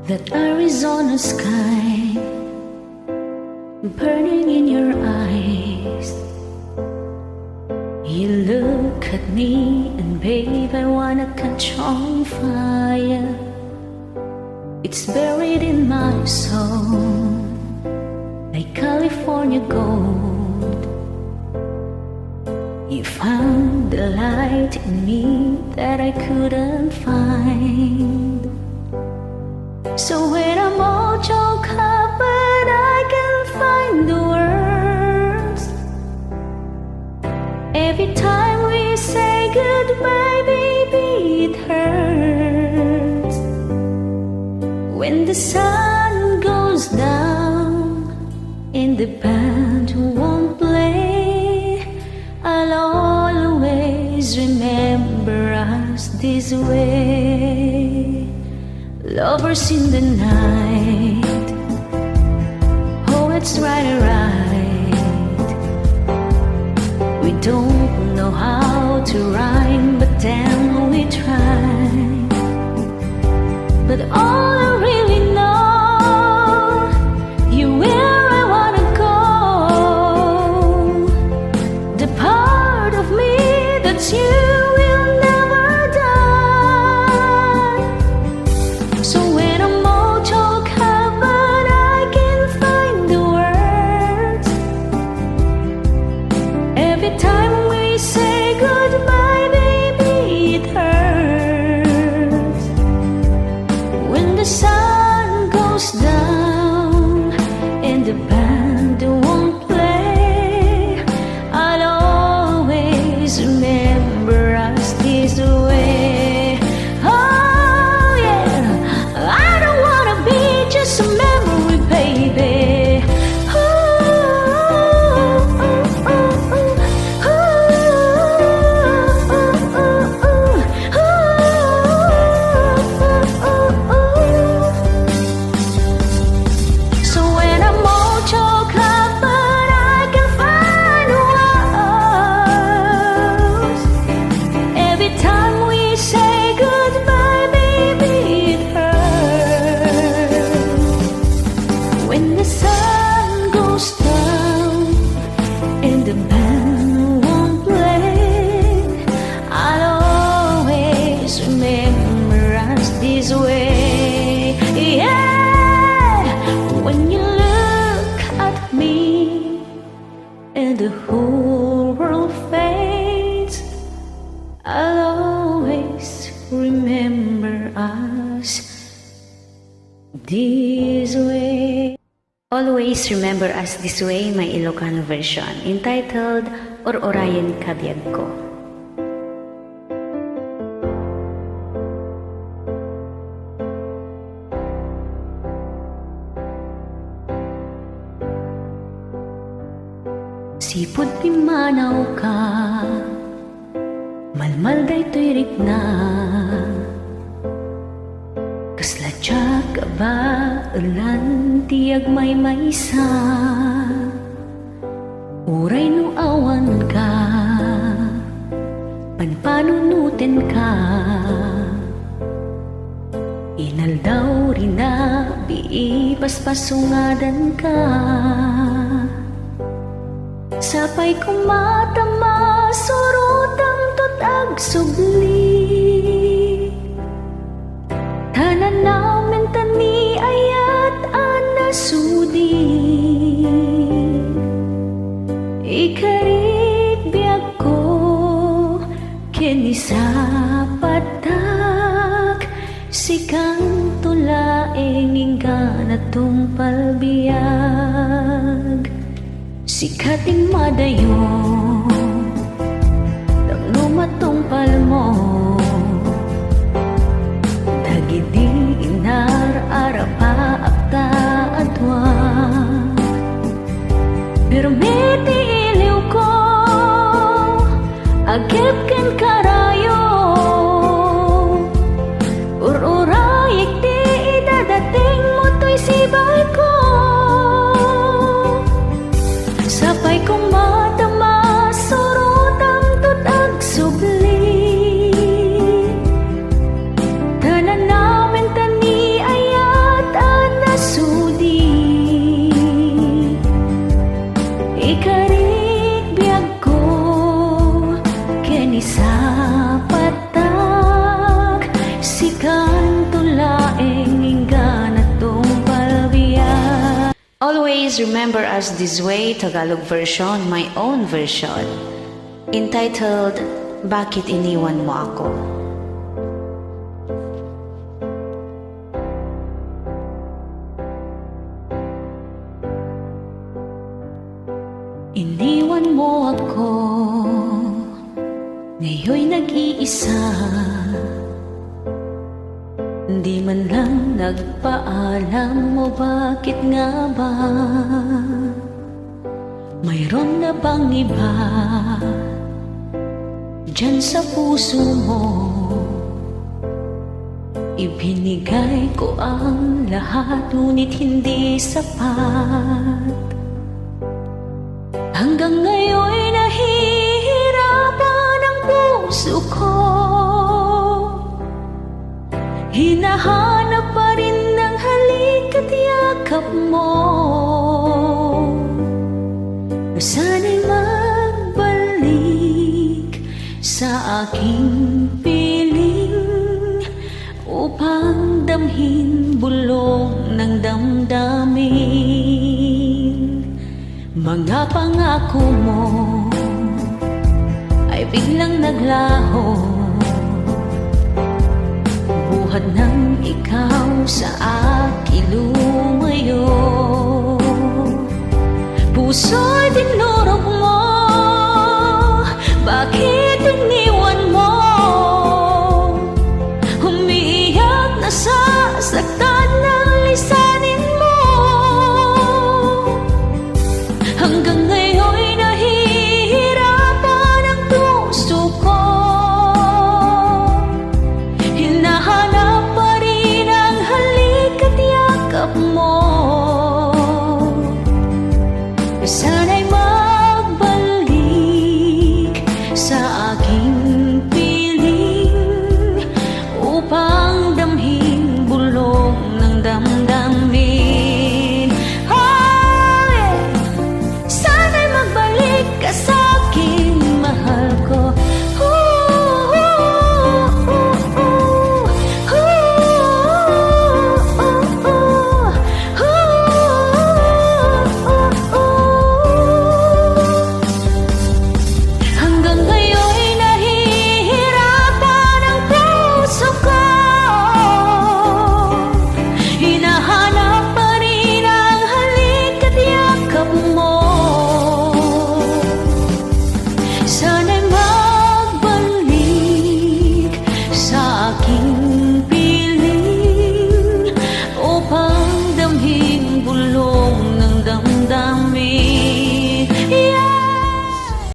That Arizona sky burning in your eyes. You look at me and babe, I wanna catch on fire. It's buried in my soul like California gold. You found the light in me that I couldn't find. So when I'm all choked up but I can't find the words, every time we say goodbye, baby, it hurts. When the sun goes down and the band won't play, I'll always remember us this way. Lovers in the night, oh, it's right, right. We don't know how to rhyme, but then we try. But all I really know, you're where I wanna go. The part of me that's you will never die. So when I'm all choked up but I can't find the words, every time we say goodbye, baby, it hurts. When the sun goes down and the band won't play, I'll always remember us this way. Oh yeah, I don't wanna be just a memory, baby. Ooh, ooh, ooh, ooh, ooh, ooh, ooh. So when I'm all choked up but I can find words, every time we say goodbye, baby, it hurts. When the sun goes down and the band won't play, I'll always remember us this way. Yeah, when you look at me and the whole world fades, I'll always remember us this way. Always Remember Us This Way, my Ilocano version, entitled Or-Orayan Kabyag Ko. Sipod pimanaw ka, malmal day to'y rikna. Kasla tiyak ba ulan tiyag may maysa, uray no awan ka, panpanunutin ka. Inaldaw rin na biipas pasungadan ka. Sapay kumatama, surutang tutag subli. Tanan namin tani ayat anasudi. Ikarit biyak ko, kinisapatak. Sikang tulaing inggan at palbiyag. Sikating madayo, nang lumatong palmo. Dagidi inar arapa akta atwa. Pero meti iliw ko, agip ken karayo. Ururayik di idadating mo to'y sibay ko. Sapay kong matama, surutang tutag subli. always remember us this way, Tagalog version, my own version, entitled, Bakit Iniwan Mo Ako? Iniwan mo ako, ngayon'y nag-iisa. Di man lang nagpaalam mo, bakit nga ba? Mayroon na bang iba diyan sa puso mo? Ibinigay ko ang lahat, ngunit hindi sapat. Hanggang ngayon'y nahihirapan ang puso ko. Hinahanap pa rin ng halik at yakap mo. Sana'y magbalik sa aking piling upang damhin bulong ng damdamin. Mga pangako mo ay biglang naglaho, buhat ng ikaw sa aking